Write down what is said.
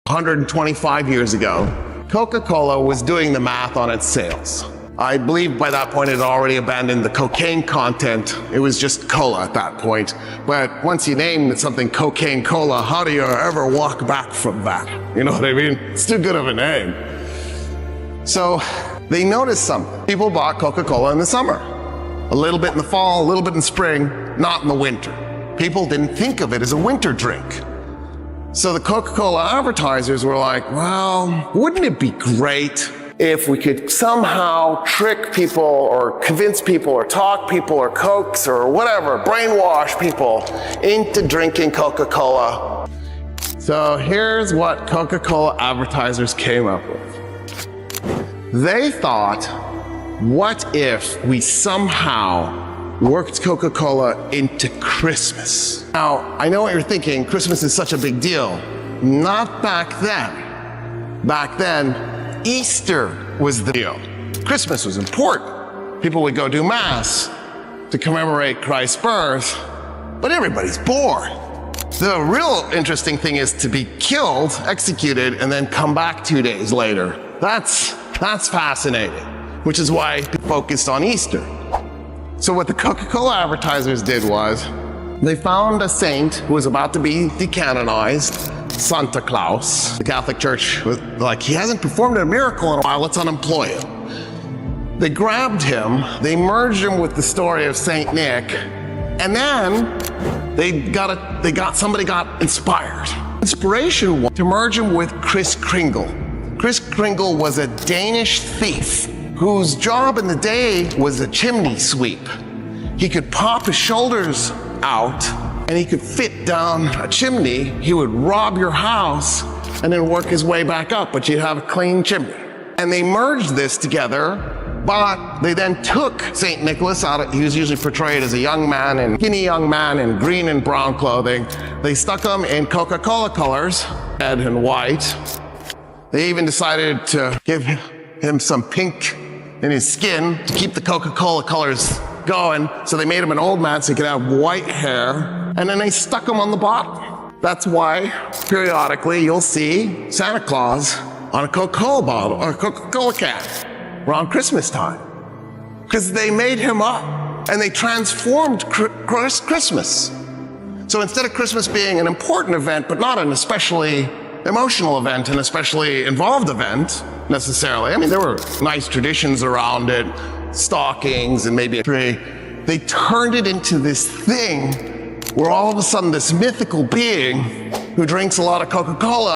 125 years ago, Coca-Cola was doing the math on its sales. I believe by that point it had already abandoned the cocaine content. It was just cola at that point. But once you name something cocaine cola, how do you ever walk back from that? You know what I mean? It's too good of a name. So they noticed something. People bought Coca-Cola in the summer. A little bit in the fall, a little bit in spring, not in the winter. People didn't think of it as a winter drink. So the Coca-Cola advertisers were like, well, wouldn't it be great if we could somehow trick people or convince people or talk people or coax or whatever, brainwash people into drinking Coca-Cola. So here's what Coca-Cola advertisers came up with. They thought, what if we somehow worked Coca-Cola into Christmas? Now, I know what you're thinking, Christmas is such a big deal. Not back then. Back then, Easter was the deal. Christmas was important. People would go do Mass to commemorate Christ's birth, but everybody's bored. The real interesting thing is to be killed, executed, and then come back 2 days later. That's fascinating, which is why people focused on Easter. So what the Coca-Cola advertisers did was, they found a saint who was about to be decanonized, Santa Claus. The Catholic Church was like, he hasn't performed a miracle in a while, let's unemploy him. They grabbed him, they merged him with the story of St.Nick, and then somebody got inspired. Inspiration was to merge him with Cringle. Cris Cringle was a Danish thief whose job in the day was a chimney sweep. He could pop his shoulders out and he could fit down a chimney. He would rob your house and then work his way back up, but you'd have a clean chimney. And they merged this together, but they then took St. Nicholas out. He was usually portrayed as a young man and skinny young man in green and brown clothing. They stuck him in Coca-Cola colors, red and white. They even decided to give him some pink in his skin to keep the Coca-Cola colors going. So they made him an old man so he could have white hair. And then they stuck him on the bottle. That's why periodically you'll see Santa Claus on a Coca-Cola bottle or a Coca-Cola can around Christmas time. Because they made him up and they transformed Christmas. So instead of Christmas being an important event, but not an especially emotional event, an especially involved event necessarily. I mean, there were nice traditions around it, stockings and maybe a tree. They turned it into this thing where all of a sudden this mythical being who drinks a lot of Coca-Cola